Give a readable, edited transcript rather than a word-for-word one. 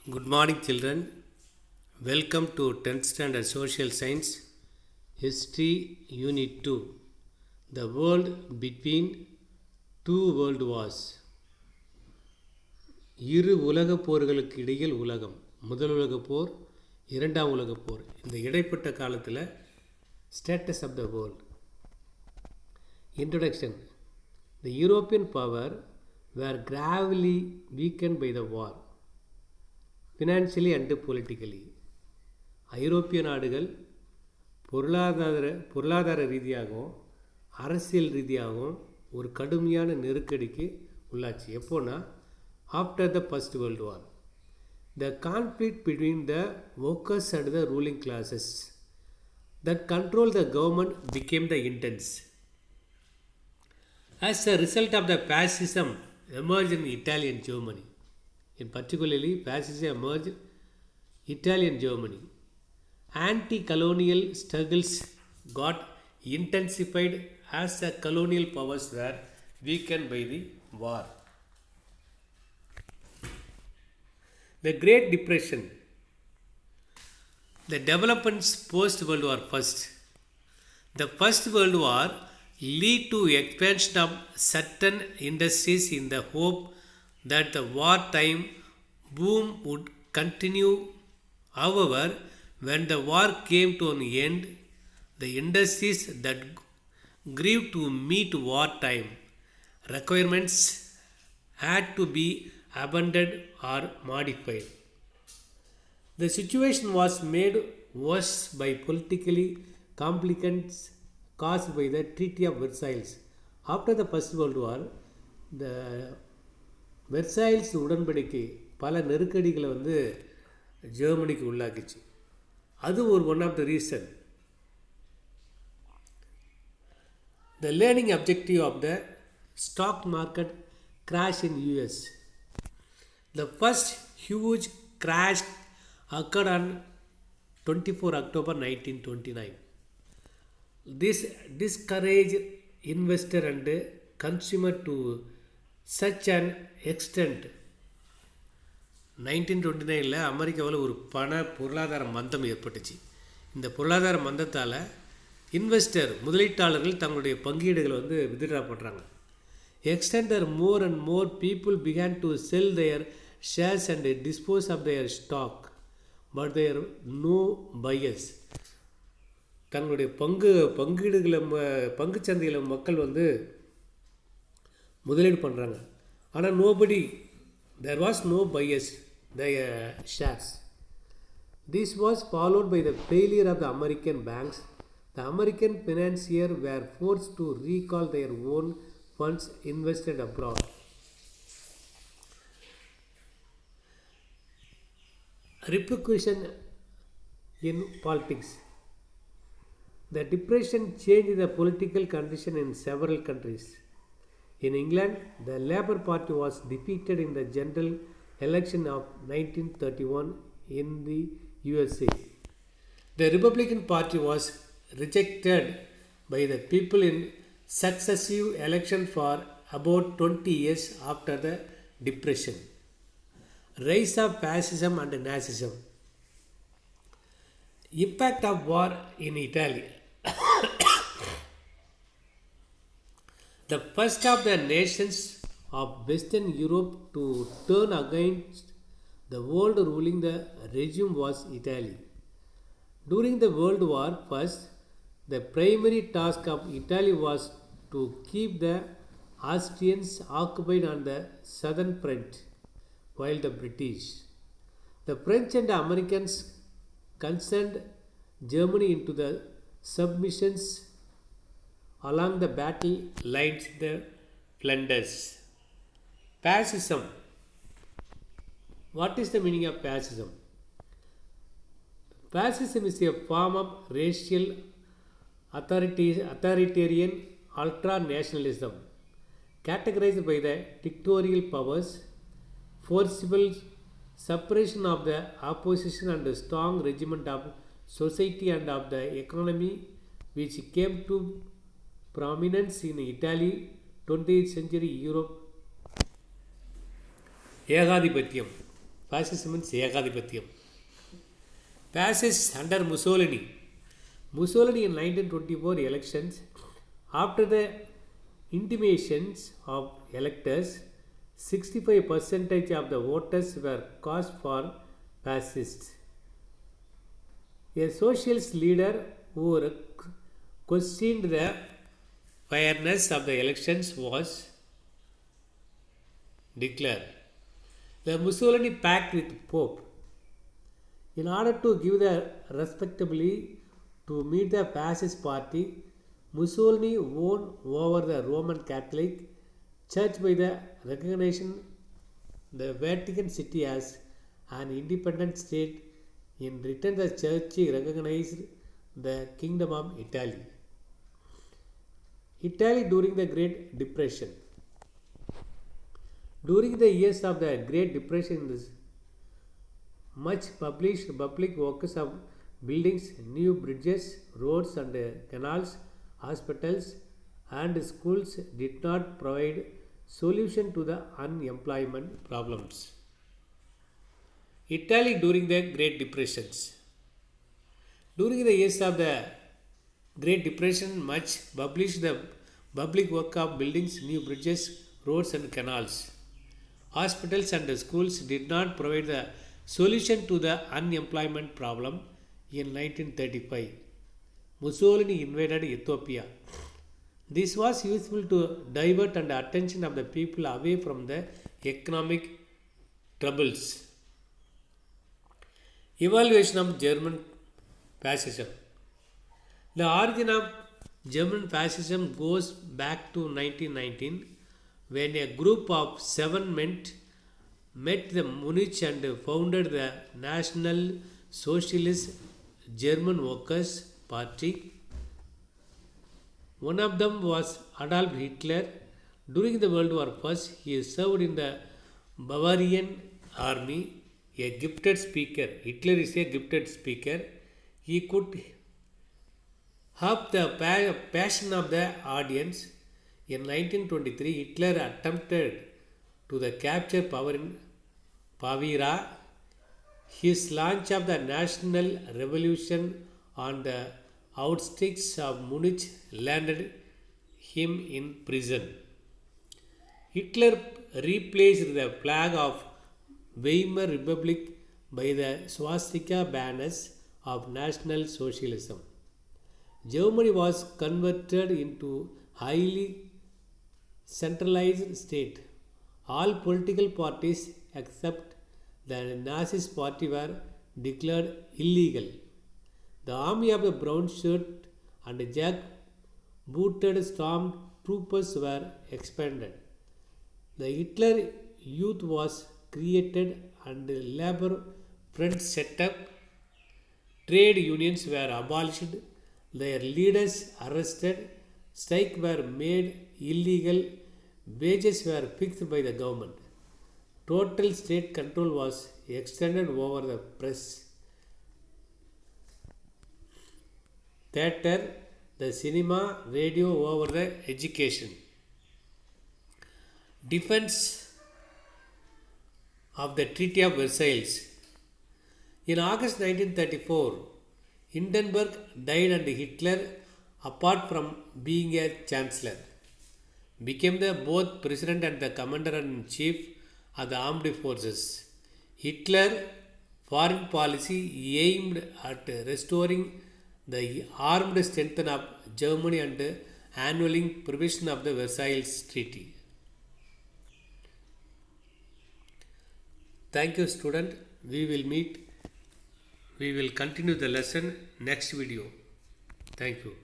Good morning, children. Welcome to 10th Standard Social Science History Unit 2. The World Between Two World Wars. இரு உலகப் போர்களுக்கு இடையில் உலகம். முதல் உலகப் போர், இரண்டாம் உலகப் போர். இந்த இடைப்பட்ட காலத்தில் status of the world. Introduction. The European power were gravely weakened by the war. Financially and politically. ஐரோப்பிய நாடுகள் பொருளாதார ரீதியாகவும் அரசியல் ரீதியாகவும் ஒரு கடுமையான நெருக்கடிக்கு உள்ளாச்சு. எப்போனா after the first world war. The conflict between the workers and the ruling classes that control the government became the intense. As a result of the fascism emerged in Italy and Germany. In particularly, fascism emerged Italy and Germany. Anti-colonial struggles got intensified as the colonial powers were weakened by the war. The Great Depression. The developments post-World War First. The First World War led to expansion of certain industries in the hope that the wartime boom would continue. However, when the war came to an end, the industries that grew to meet wartime requirements had to be abandoned or modified. The situation was made worse by political complications caused by the Treaty of Versailles. After the First World War, the Versailles உடன்படிக்கை பல நெருக்கடிகளை ஜெர்மனிக்கு உள்ளாக்கிச்சு. அது ஒரு one of the reason. The learning objective of the stock market crash in US. The first huge crash occurred on 24 October 1929. This discouraged investor and consumer to such an extent. 1929 அமெரிக்காவில் ஒரு பொருளாதார மந்தம் ஏற்பட்டுச்சு. இந்த பொருளாதார மந்தத்தால் முதலீட்டாளர்கள் தங்களுடைய பங்கீடுகளை வித்ட்ரா பண்ணுறாங்க. Extender more and more people began to sell their shares and dispose of their stock but there no buyers. தங்களுடைய பங்கீடுகளை பங்குச்சந்தையில் மக்கள் முதலீடு பண்ணுறாங்க. ஆனால் there was no buyers the shares. This was followed by the failure of the American banks. The American financiers were forced to recall their own funds invested abroad. Repercussion in politics. The Depression changed the political condition in several countries. In England, the Labour Party was defeated in the general election of 1931 in the USA. The Republican Party was rejected by the people in successive elections for about 20 years after the Depression. Rise of fascism and Nazism. Impact of war in Italy. The first of the nations of Western Europe to turn against the world ruling the regime was Italy. During the World War I, the primary task of Italy was to keep the Austrians occupied on the southern front, while the British, the French and Americans concerned Germany into the submissions along the battle lines in the Flanders. Fascism. What is the meaning of fascism? Fascism is a form of racial authoritarian ultra-nationalism categorized by the dictatorial powers, forcible suppression of the opposition and strong regiment of society and of the economy, which came to prominence in Italy, 20th century Europe. ஏகாதிபத்தியம். Fascism means Ekadipathyam. Fascists under Mussolini. Mussolini in 1924 elections, after the intimations of electors, 65% of the voters were cast for fascists. A socialist leader who questioned the fairness of the elections was declared. The Mussolini pact with Pope. In order to give the respectably to meet the fascist party, Mussolini won over the Roman Catholic Church by the recognition the Vatican City as an independent state. In return, the Church recognized the Kingdom of Italy. Italy during the Great Depression. During the years of the Great Depression, much published public works of buildings, new bridges, roads and canals, hospitals and schools did not provide solution to the unemployment problems. Italy during the Great Depressions. During the years of the Great Depression, much published the public work of buildings, new bridges, roads and canals. Hospitals and schools did not provide the solution to the unemployment problem. In 1935, Mussolini invaded Ethiopia. This was useful to divert the attention of the people away from the economic troubles. Evaluation of German fascism. The origin of German fascism goes back to 1919 when a group of 7 men met the Munich and founded the National Socialist German Workers' Party. One of them was Adolf Hitler. During the World War I, he served in the Bavarian army, a gifted speaker. Hitler is a gifted speaker. He could have the passion of the audience. In 1923, Hitler attempted to capture power in Pavira. His launch of the national revolution on the outskirts of Munich landed him in prison. Hitler replaced the flag of Weimar Republic by the swastika banners of National Socialism. Germany was converted into highly centralized state. All political parties except the Nazist party were declared illegal. The army of the brown shirt and jack-booted storm troopers were expanded. The Hitler Youth was created and labor fronts set up. Trade unions were abolished, their leaders arrested, strikes were made illegal, wages were fixed by the government. Total state control was extended over the press, theatre, the cinema, radio, over the education. Defense of the Treaty of Versailles. In August 1934, Hindenburg died and Hitler, apart from being a chancellor, became the both president and the commander-in-chief of the armed forces. Hitler's foreign policy aimed at restoring the armed strength of Germany and annulling provision of the Versailles Treaty. Thank you, student. We will continue the lesson next video. Thank you.